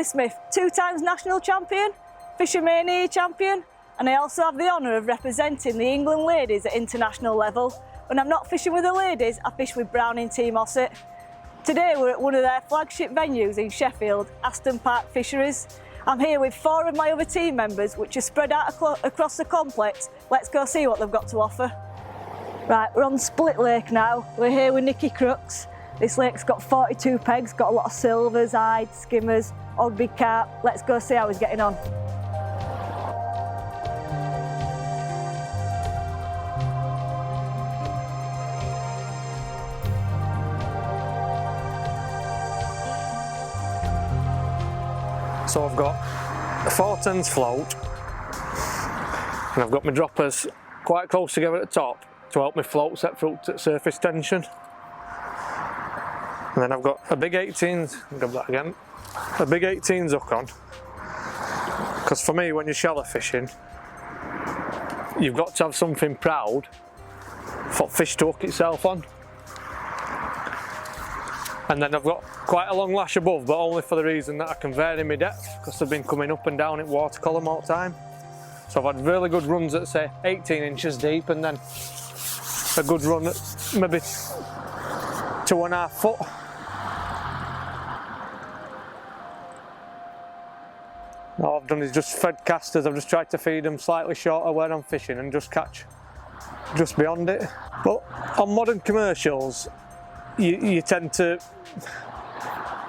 Smith, 2 times national champion, Fishermania champion, and I also have the honour of representing the England ladies at international level. When I'm not fishing with the ladies, I fish with Browning Team Ossett. Today we're at one of their flagship venues in Sheffield, Aston Park Fisheries. I'm here with 4 of my other team members, which are spread out across the complex. Let's go see what they've got to offer. Right, we're on Split Lake now. We're here with Nicky Crooks. This lake's got 42 pegs, got a lot of silvers, hides, skimmers, odd big carp. Let's go see how he's getting on. So I've got a 4/10 float and I've got my droppers quite close together at the top to help my float set through to surface tension. And then I've got a big 18, grab that again, a big 18 hook on, because for me when you're shallow fishing you've got to have something proud for fish to hook itself on. And then I've got quite a long lash above, but only for the reason that I can vary my depth, because I've been coming up and down in water column all the time. So I've had really good runs at say 18 inches deep, and then a good run at maybe 2.5 foot. All I've done is just fed casters. I've just tried to feed them slightly shorter where I'm fishing and just catch just beyond it. But on modern commercials, you tend to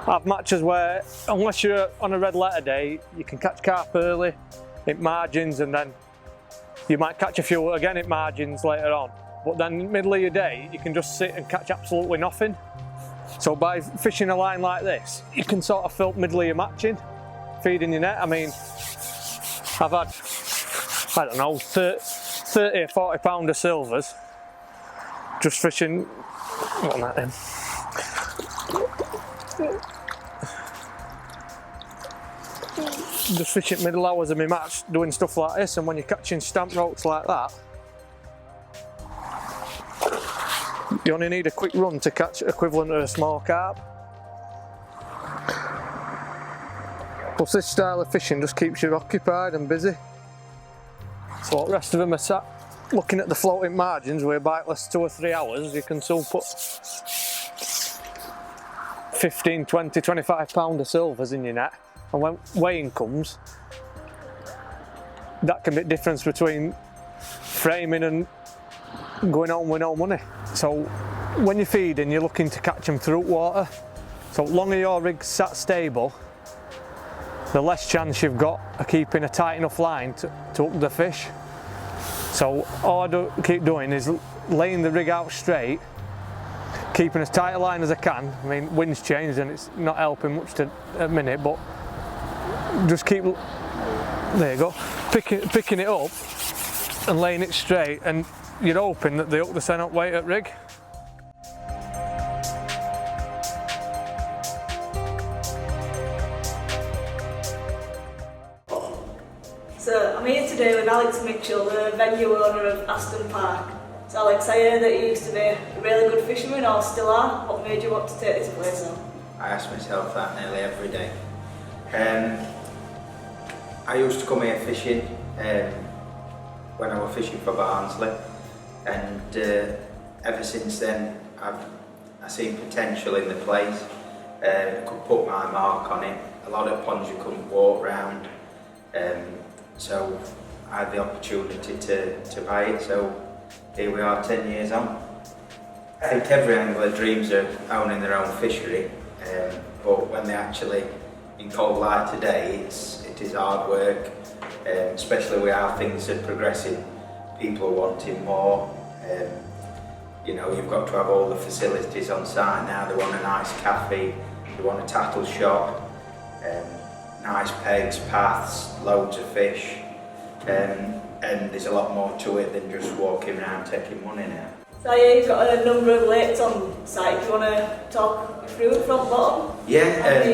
have matches where, unless you're on a red letter day, you can catch carp early at margins, and then you might catch a few again at margins later on. But then middle of your day, you can just sit and catch absolutely nothing. So by fishing a line like this, you can sort of fill middle of your matching, feeding your net. I mean, I've had, I don't know, 30 or 40 pound of silvers just fishing. What am I in? Just fishing middle hours of my match doing stuff like this, and when you're catching stamp ropes like that, you only need a quick run to catch equivalent of a small carp. Plus this style of fishing just keeps you occupied and busy. So the rest of them are sat looking at the floating margins where biteless 2 or 3 hours, you can still put 15, 20, 25 pound of silvers in your net, and when weighing comes, that can be the difference between framing and going home with no money. So when you're feeding, you're looking to catch them through water. So the longer your rig's sat stable, the less chance you've got of keeping a tight enough line to hook the fish. So all I keep doing is laying the rig out straight, keeping as tight a line as I can. I mean, wind's changed and it's not helping much at a minute, but just keep, there you go, picking it up and laying it straight, and you're hoping that they hook the send up weight at rig. So I'm here today with Alex Mitchell, the venue owner of Aston Park. So Alex, I heard that you used to be a really good fisherman, or still are. What made you want to take this place on? I ask myself that nearly every day. I used to come here fishing when I was fishing for Barnsley, and ever since then I've seen potential in the place. I could put my mark on it. A lot of ponds you couldn't walk round. So I had the opportunity to buy it, so here we are 10 years on. I think every angler dreams of owning their own fishery, but when they're actually in cold light today, it is hard work, especially with how things are progressing. People are wanting more. You know, you've got to have all the facilities on site now. They want a nice cafe, they want a tackle shop, nice pegs, paths, loads of fish, and there's a lot more to it than just walking around taking money now. So yeah, you've got a number of lakes on site. Do you want to talk through it from bottom? Yeah,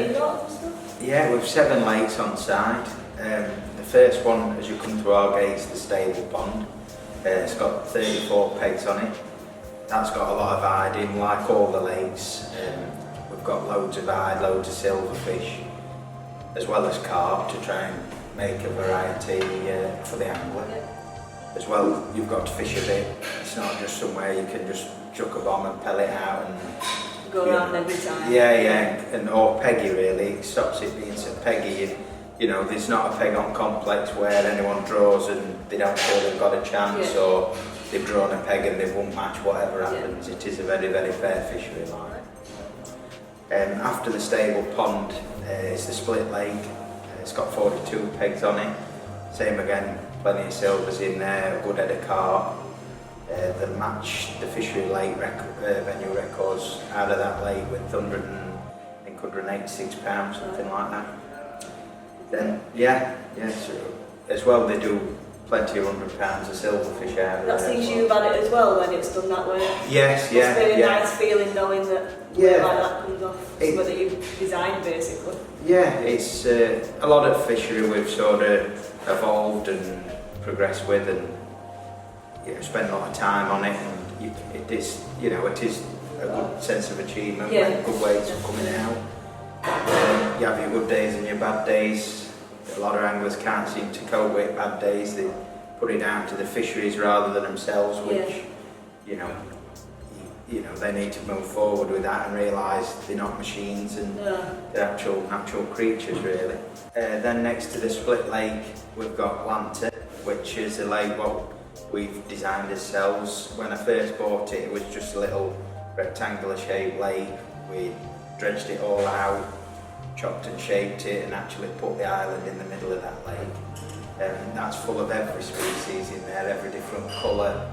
yeah, we've 7 lakes on site. The first one, as you come through our gates, the stable pond. It's got 34 pegs on it. That's got a lot of hide in, like all the lakes. We've got loads of hide, loads of silverfish. as well as carp, to try and make a variety for the angler. As well, you've got to fish a bit. It's not just somewhere you can just chuck a bomb and pellet out and go around every time. Yeah, and or peggy really. It stops it being so peggy. You know, there's not a peg on complex where anyone draws and they don't feel they've got a chance, or they've drawn a peg and they won't match whatever happens. It is a very, very fair fishery line. After the stable pond is the split lake. It's got 42 pegs on it. Same again, plenty of silvers in there, a good head of carp. They match the fishery lake venue records out of that lake with 186 pounds, something like that. Then, so as well they do plenty of £100 of silverfish out of That there. seems you about it as well when it's done that way. Yes, It's really yeah. nice feeling knowing that like that comes off something that you've designed basically. Yeah, it's a lot of fishery we've sort of evolved and progressed with, and spend a lot of time on it, and it is a good sense of achievement, good ways of coming out. You have your good days and your bad days. A lot of anglers can't seem to cope with bad days. They put it down to the fisheries rather than themselves, which they need to move forward with that and realise they're not machines and they're actual natural creatures really. Then next to the split lake we've got Lantern, which is a lake we've designed ourselves. When I first bought it, it was just a little rectangular shaped lake. We dredged it all out, chopped and shaped it, and actually put the island in the middle of that lake. That's full of every species in there, every different colour,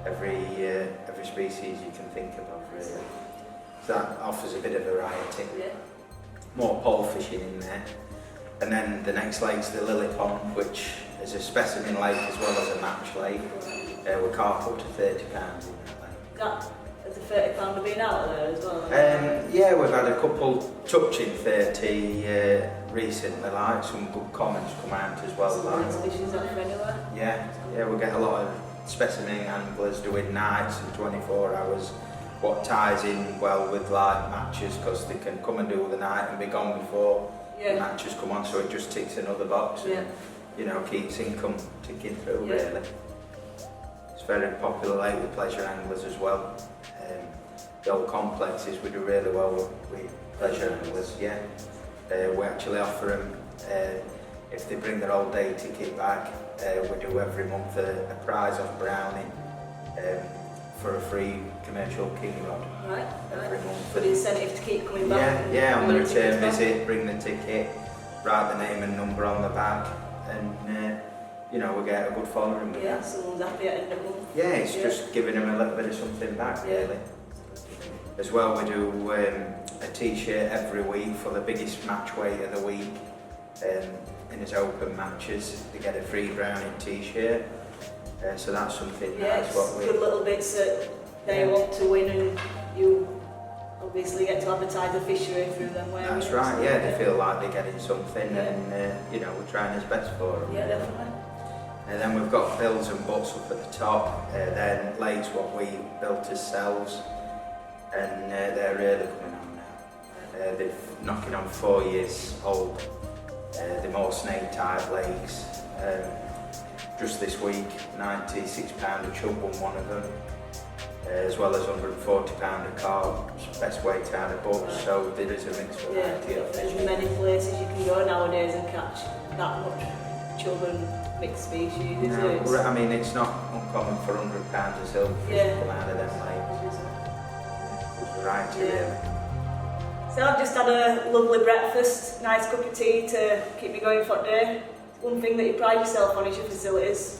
every species you can think of really. So that offers a bit of variety. More pole fishing in there. And then the next lake's the Lily Pond, which is a specimen lake as well as a match lake. We're carp up to £30 in that lake. Has the £30 been out of there as well? We've had a couple touching 30 recently, like some good comments come out as well. Nice fishing's out for anywhere? Yeah, we get a lot of specimen anglers doing nights and 24 hours, what ties in well with like matches, because they can come and do the night and be gone before the matches come on, so it just ticks another box and keeps income ticking through really. It's very popular lake with pleasure anglers as well. The old complexes we do really well with pleasure anglers, we actually offer them, if they bring their old day ticket back, we do every month a prize off Browning for a free commercial king rod. Every month. For the incentive to keep coming back. On the return visit, bring the ticket, write the name and number on the back, and we get a good following with that. Someone's happy at the end of the month. It's just giving them a little bit of something back really. As well, we do a t-shirt every week for the biggest match weight of the week. In his open matches, they get a free Browning t-shirt. So that's something nice. Good little bits that they want to win, and you obviously get to advertise the fishery through them. That's right. They feel like they're getting something, and we're trying his best for them. Definitely. And then we've got bills and butts up at the top. Then lakes what we built ourselves, and they're really coming on now. They're knocking on 4 years old. The more snake type lakes. Just this week, £96 a chub on one of them, as well as £140 a carp, best weight out of butts, so there is a mixed variety of fish. There's many places you can go nowadays and catch that much chub and mixed species. It's not uncommon for £100 of silverfish to come out of them lakes. Good variety really. So I've just had a lovely breakfast, nice cup of tea to keep me going for the day. One thing that you pride yourself on is your facilities.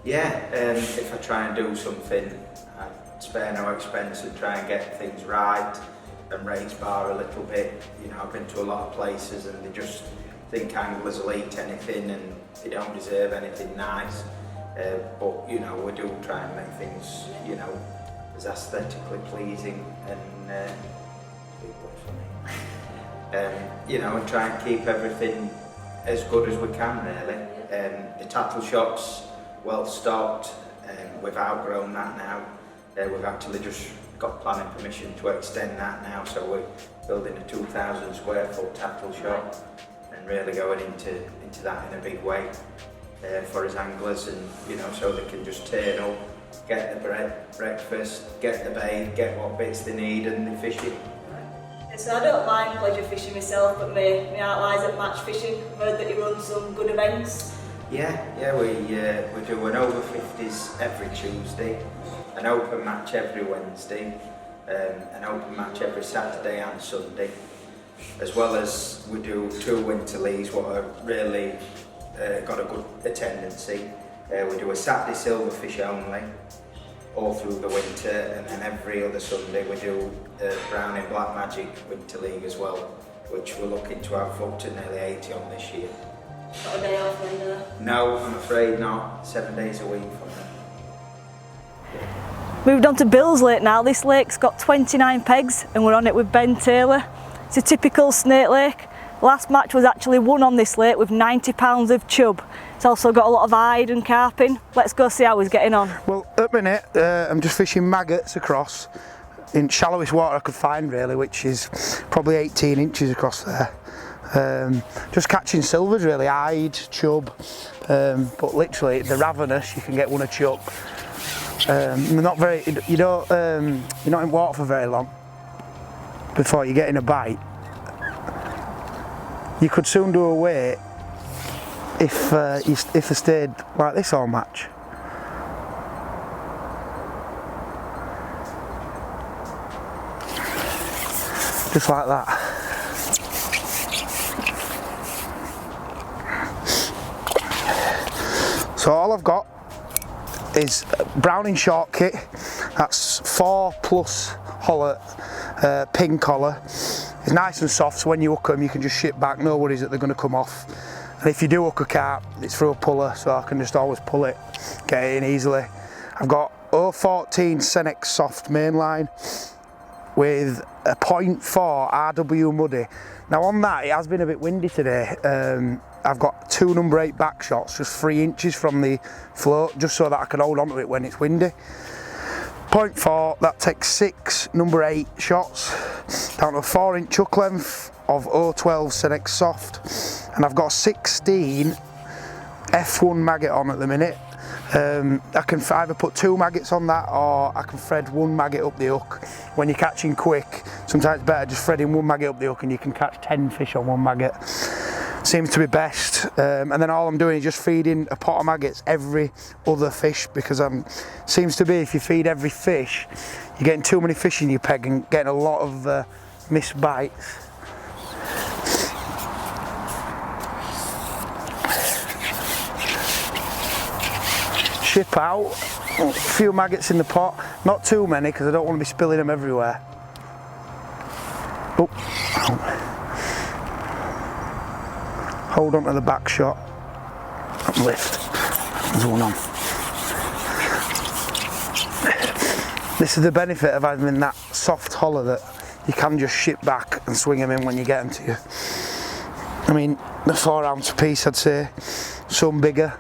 If I try and do something, I spare no expense and try and get things right and raise bar a little bit. I've been to a lot of places and they just think anglers will eat anything and they don't deserve anything nice. But we do try and make things, as aesthetically pleasing and and try and keep everything as good as we can really. The tattle shop's well stocked, we've outgrown that now. We've actually just got planning permission to extend that now, so we're building a 2,000 square foot tattle shop, and really going into that in a big way for us anglers, and you know, so they can just turn up, get the breakfast, get the bait, get what bits they need, and they fish it. So I don't mind pleasure fishing myself, but my heart lies at match fishing. I've heard that you run some good events. Yeah, we do an over 50s every Tuesday, an open match every Wednesday, an open match every Saturday and Sunday, as well as we do 2 winter leagues what are really got a good attendancy. We do a Saturday silverfish only all through the winter, and then every other Sunday we do Browning Black Magic Winter League as well, which we're looking to have up to nearly 80 on this year. Got a day off then? No, I'm afraid not. 7 days a week from now. Moved on to Bill's Lake now. This lake's got 29 pegs and we're on it with Ben Taylor. It's a typical snake lake. Last match was actually won on this lake with 90 pounds of chub. It's also got a lot of hide and carping. Let's go see how he's getting on. Well, at the minute, I'm just fishing maggots across in shallowest water I could find really, which is probably 18 inches across there. Just catching silvers really, hide, chub, but literally they're ravenous. You can get one a chuck. They're not very, you're not in water for very long before you get in a bite. You could soon do a weight if they stayed like this all match. Just like that. So all I've got is Browning short kit. That's 4+ hollow pin collar. It's nice and soft, so when you hook them you can just ship back, no worries that they're going to come off. And if you do hook a carp, it's through a puller, so I can just always pull it, get it in easily. I've got 014 Senex soft mainline with a 0.4 RW muddy. Now on that, it has been a bit windy today. I've got 2 number 8 back shots, just 3 inches from the float, just so that I can hold on to it when it's windy. 0.4, that takes 6 number 8 shots down to a 4-inch hook length of 012 Senex soft, and I've got 16 F1 maggot on at the minute. I can either put 2 maggots on that, or I can thread 1 maggot up the hook. When you're catching quick, sometimes it's better just threading 1 maggot up the hook and you can catch 10 fish on 1 maggot. Seems to be best, and then all I'm doing is just feeding a pot of maggots every other fish, because seems to be if you feed every fish you're getting too many fish in your peg and getting a lot of missed bites. Ship out, a few maggots in the pot, not too many because I don't want to be spilling them everywhere. Oh. Hold on to the back shot and lift. There's one on. This is the benefit of having that soft hollow, that you can just ship back and swing them in when you get them to you. I mean, the 4 ounce piece I'd say, some bigger.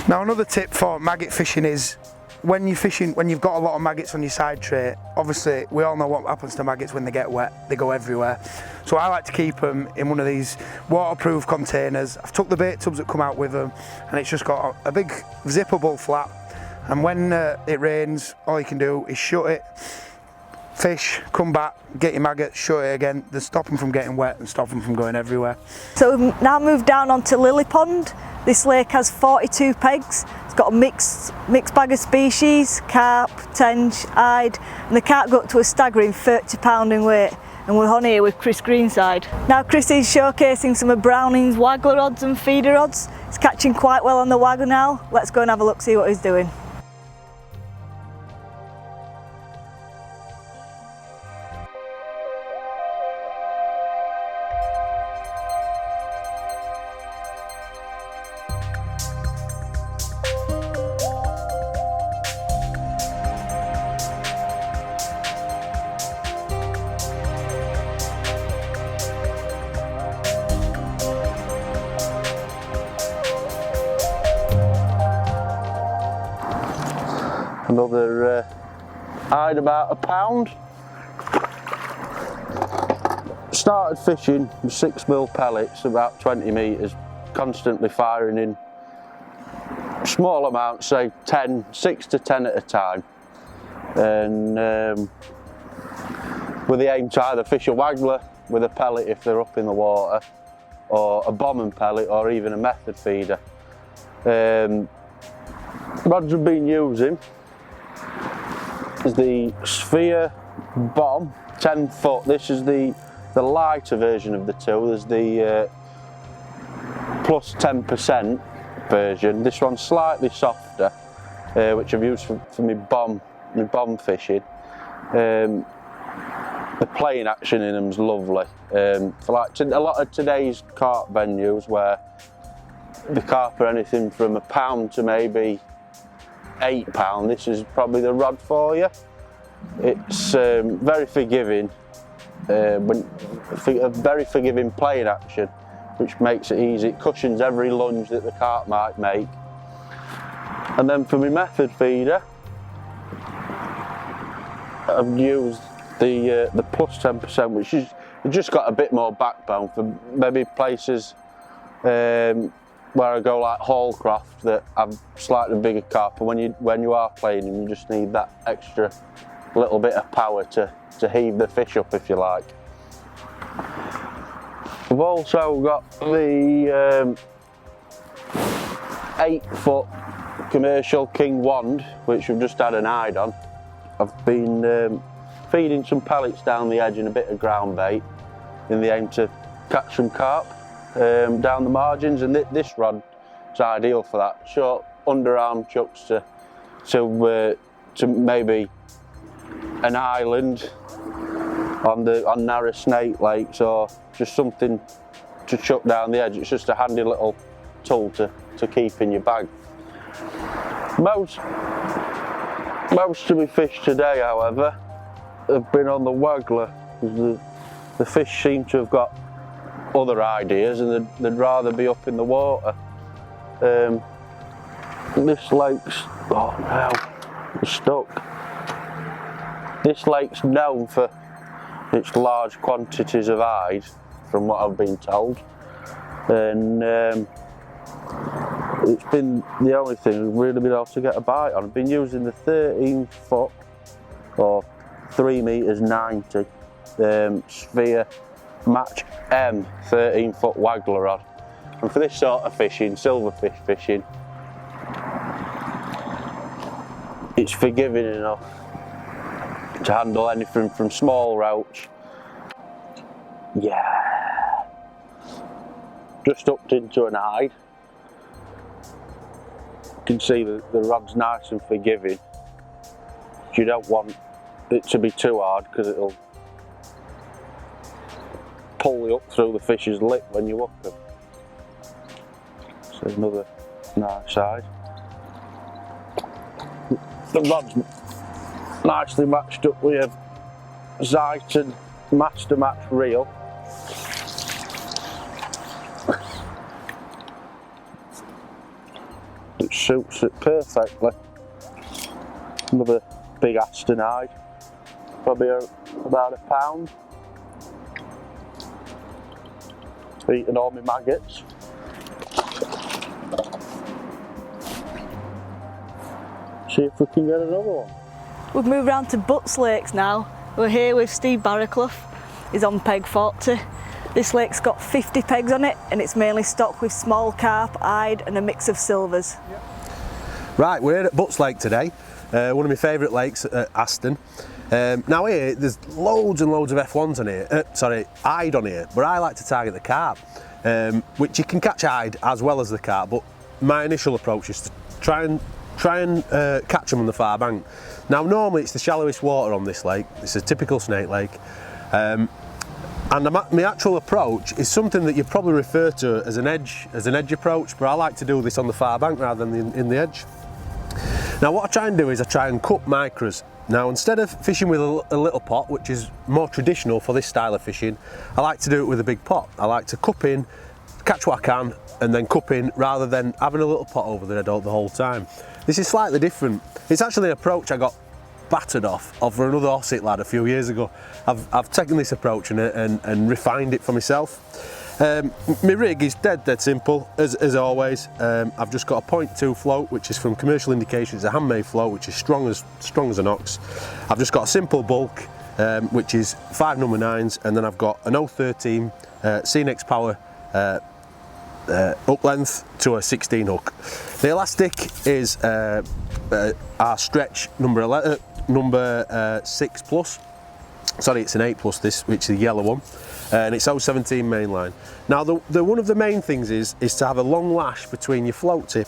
Now another tip for maggot fishing is, when you're fishing, when you've got a lot of maggots on your side tray, obviously we all know what happens to maggots when they get wet, they go everywhere. So I like to keep them in one of these waterproof containers. I've took the bait tubs that come out with them, and it's just got a big zippable flap, and when it rains, all you can do is shut it, fish, come back, get your maggots, shut it again, then stop them from getting wet and stop them from going everywhere. So we've now moved down onto Lily Pond. This lake has 42 pegs. It's got a mixed bag of species, carp, tench, hide, and the carp go up to a staggering 30 pound in weight. And we're on here with Chris Greenside. Now Chris is showcasing some of Browning's waggler rods and feeder rods. He's catching quite well on the waggler now. Let's go and have a look, see what he's doing. Another hide about £1. started fishing with 6mm pellets, about 20 metres, constantly firing in small amounts, say 6 to 10 at a time, and with the aim to either fish a waggler with a pellet if they're up in the water, or a bomb and pellet, or even a method feeder. Rods we've been using is the Sphere bomb, 10 foot. This is the lighter version of the two. There's the plus 10% version. This one's slightly softer, which I've used for my bomb fishing. The playing action in them is lovely. For like a lot of today's carp venues where the carp are anything from £1 to maybe £8, this is probably the rod for you. It's very forgiving, a very forgiving playing action, which makes it easy. It cushions every lunge that the carp might make. And then for my method feeder, I've used the plus 10%, which is just got a bit more backbone for maybe places where I go like Hallcroft that have slightly bigger carp, and when you are playing them, you just need that extra little bit of power to heave the fish up, if you like. We've also got the 8-foot commercial king wand, which we've just had an hide on. I've been feeding some pellets down the edge and a bit of ground bait in the aim to catch some carp down the margins, and this rod is ideal for that. Short underarm chucks to maybe an island on narrow snake lakes, or just something to chuck down the edge. It's just a handy little tool to keep in your bag. Most of my fish today, however, have been on the waggler. The fish seem to have got other ideas, and they'd rather be up in the water. This lake's, oh no, it's stuck. This lake's known for its large quantities of hide, from what I've been told, and it's been the only thing we've really been able to get a bite on. I've been using the 13-foot or 3.90 m Sphere Match M 13-foot waggler rod, and for this sort of fishing, silverfish fishing, it's forgiving enough to handle anything from small roach. Yeah, just hooked into an hide. You can see the rod's nice and forgiving. You don't want it to be too hard, because it'll pull you up through the fish's lip when you hook them. So another nice side. The rod's nicely matched up with a Zeiton Master Match reel. It suits it perfectly. Another big Aston hide, probably about £1. Eating all my maggots. See if we can get another one. We've moved round to Butts Lakes now. We're here with Steve Barraclough. He's on peg 40. This lake's got 50 pegs on it, and it's mainly stocked with small carp, hide and a mix of silvers. Right, we're here at Butts Lake today, one of my favourite lakes at Aston. Now here, there's loads and loads of F1s on here, hide on here, but I like to target the carp, which you can catch hide as well as the carp, but my initial approach is to try and catch them on the far bank. Now normally it's the shallowest water on this lake, it's a typical snake lake, and my actual approach is something that you probably refer to as an edge approach, but I like to do this on the far bank rather than in the edge. Now what I try and do is I try and cup micros. Now instead of fishing with a little pot, which is more traditional for this style of fishing, I like to do it with a big pot. I like to cup in, catch what I can, and then cup in, rather than having a little pot over the head the whole time. This is slightly different. It's actually an approach I got battered off another Ossett lad a few years ago. I've taken this approach and refined it for myself. My rig is dead simple as always. I've just got a 0.2 float, which is from Commercial Indication. It's a handmade float, which is strong as an ox. I've just got a simple bulk, which is 5 number 9s, and then I've got an 013 CNX Power up length to a 16 hook. The elastic is our stretch number 6 plus. Sorry, it's an 8 plus this, which is the yellow one, and it's 017 mainline. Now, one of the main things is to have a long lash between your float tip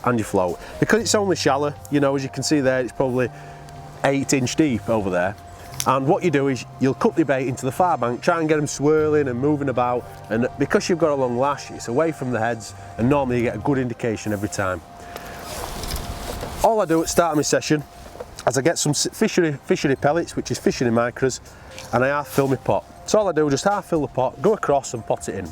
and your float. Because it's only shallow, you know, as you can see there, it's probably 8-inch deep over there. And what you do is you'll cut the bait into the far bank, try and get them swirling and moving about, and because you've got a long lash, it's away from the heads, and normally you get a good indication every time. All I do at the start of my session is I get some fishery pellets, which is fishery micros, and I half fill my pot. So all I do is just half fill the pot, go across and pot it in.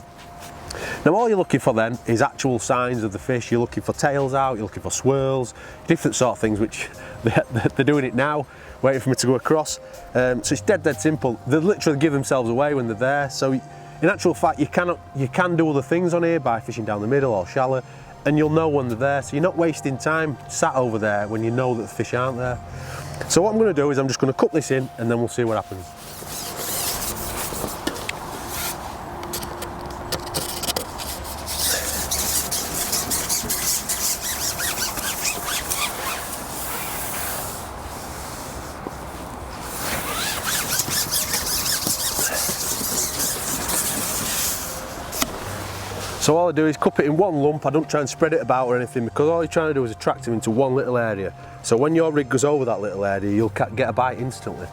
Now all you're looking for then is actual signs of the fish. You're looking for tails out, you're looking for swirls, different sort of things, which they're doing it now, waiting for me to go across. So it's dead simple. They literally give themselves away when they're there. So in actual fact, you can do other things on here by fishing down the middle or shallow, and you'll know when they're there. So you're not wasting time sat over there when you know that the fish aren't there. So what I'm going to do is I'm just going to cut this in, and then we'll see what happens. So all I do is cup it in one lump. I don't try and spread it about or anything, because all you're trying to do is attract them into one little area. So when your rig goes over that little area, you'll get a bite instantly.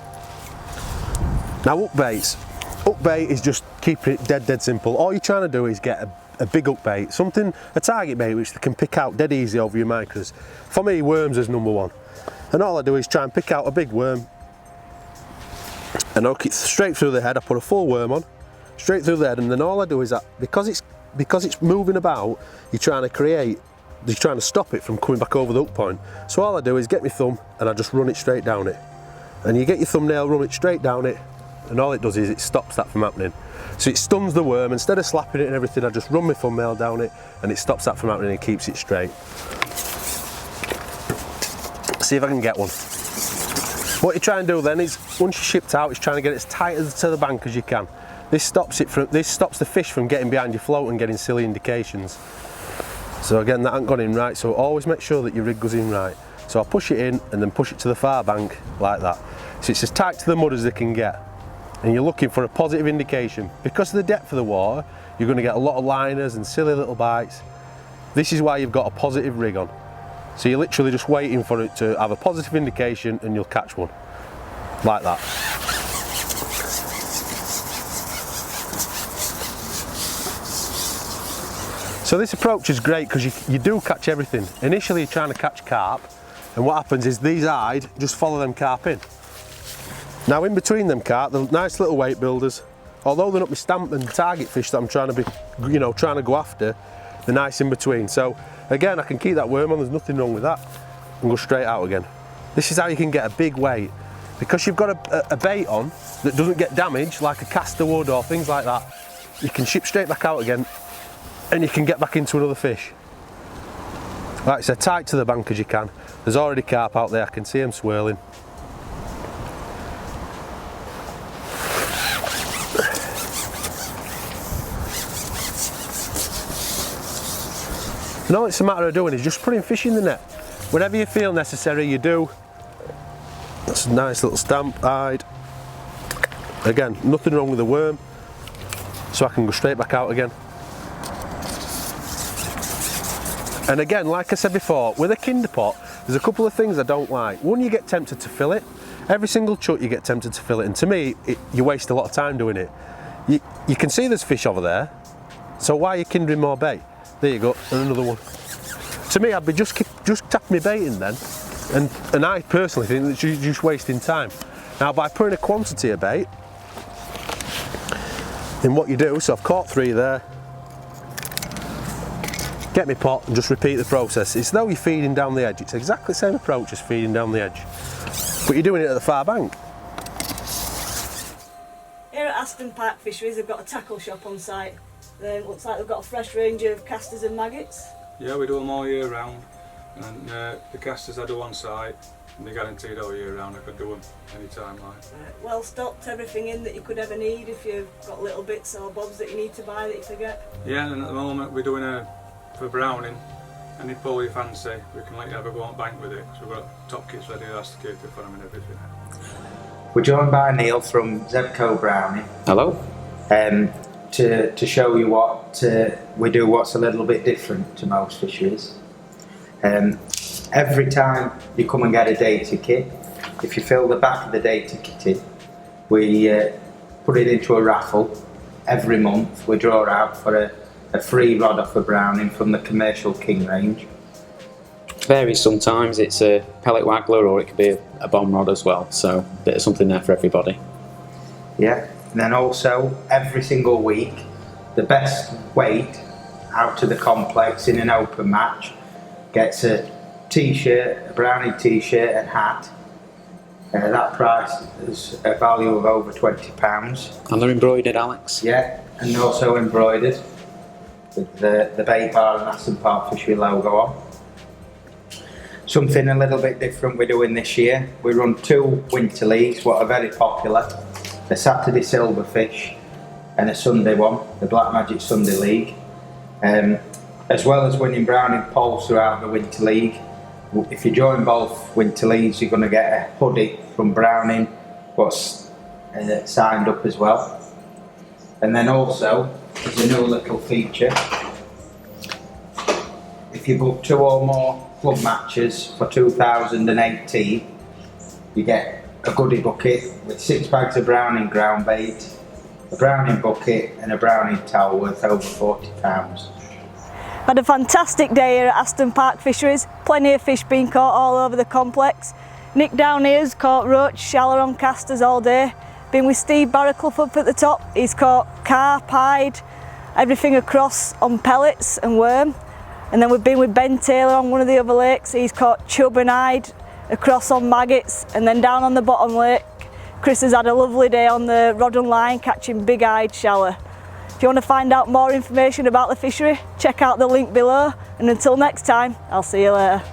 Now hook baits. Hook bait is just keeping it dead simple. All you're trying to do is get a big hook bait, a target bait which they can pick out dead easy over your micros. For me, worms is number 1. And all I do is try and pick out a big worm, and I'll keep straight through the head. I put a full worm on, straight through the head, and then all I do is that, because it's moving about, you're trying to stop it from coming back over the hook point. So all I do is get my thumb and I just run it straight down it. And you get your thumbnail, run it straight down it, and all it does is it stops that from happening. So it stuns the worm. Instead of slapping it and everything, I just run my thumbnail down it, and it stops that from happening and keeps it straight. See if I can get one. What you try and do then is, once you're shipped out, is trying to get it as tight to the bank as you can. This stops the fish from getting behind your float and getting silly indications. So again, that hasn't gone in right, so always make sure that your rig goes in right. So I'll push it in and then push it to the far bank like that. So it's as tight to the mud as they can get. And you're looking for a positive indication. Because of the depth of the water, you're going to get a lot of liners and silly little bites. This is why you've got a positive rig on. So you're literally just waiting for it to have a positive indication, and you'll catch one. Like that. So this approach is great because you do catch everything. Initially you're trying to catch carp, and what happens is these hide just follow them carp in. Now in between them carp, the nice little weight builders, although they're not my stamp and target fish that I'm trying to go after, they're nice in between. So again, I can keep that worm on, there's nothing wrong with that, and go straight out again. This is how you can get a big weight. Because you've got a bait on that doesn't get damaged, like a caster wood or things like that, you can ship straight back out again, and you can get back into another fish. Like I said, tight to the bank as you can. There's already carp out there, I can see them swirling. And all it's a matter of doing is just putting fish in the net. Whenever you feel necessary, you do. That's a nice little stamp hide. Again, nothing wrong with the worm, so I can go straight back out again. And again, like I said before, with a kinder pot, there's a couple of things I don't like. One, you get tempted to fill it. Every single chuck you get tempted to fill it, and to me, you waste a lot of time doing it. You can see there's fish over there, so why are you kindering more bait? There you go, and another one. To me, I'd be just tapping my bait in then, and I personally think that you're just wasting time. Now, by putting a quantity of bait in what you do, so I've caught 3 there, get my pot and just repeat the process. It's though you're feeding down the edge. It's exactly the same approach as feeding down the edge, but you're doing it at the far bank. Here at Aston Park Fisheries, they've got a tackle shop on site. Looks like they've got a fresh range of casters and maggots. Yeah, we do them all year round, and the casters I do on site, and they're guaranteed all year round. I could do them any time. Well stocked, everything in that you could ever need if you've got little bits or bobs that you need to buy that you forget. Yeah, and at the moment we're doing for Browning, any pull you fancy, we can let you have a go on bank with it, because we've got top kits ready, that's the cater for them and everything. We're joined by Neil from Zebco Browning. Hello. To show you what we do, what's a little bit different to most fisheries. Every time you come and get a data kit, if you fill the back of the data kit in, we put it into a raffle. Every month we draw out for a free rod off a Browning from the commercial king range. Varies sometimes, it's a pellet waggler or it could be a bomb rod as well, so a bit of something there for everybody. Yeah, and then also every single week the best weight out to the complex in an open match gets a t-shirt, a Browning t-shirt and hat. That price is a value of over £20. And they're embroidered, Alex? Yeah, and also embroidered with the bait bar and Aston Park Fishery logo on. Something a little bit different we're doing this year. We run 2 winter leagues, what are very popular. A Saturday Silverfish and a Sunday one, the Black Magic Sunday League. As well as winning Browning poles throughout the winter league. If you join both winter leagues, you're going to get a hoodie from Browning, what's signed up as well. And then also, there's a new little feature. If you book 2 or more club matches for 2018, you get a goodie bucket with 6 bags of Browning ground bait, a Browning bucket and a Browning towel worth over £40. Had a fantastic day here at Aston Park Fisheries, plenty of fish being caught all over the complex. Nick down here's caught roach, shallow on casters all day. Been with Steve Barraclough up at the top, he's caught carp, hide, everything across on pellets and worm. And then we've been with Ben Taylor on one of the other lakes, he's caught chub and hide across on maggots. And then down on the bottom lake, Chris has had a lovely day on the rod and line catching big eyed shallow. If you want to find out more information about the fishery, check out the link below, and until next time, I'll see you later.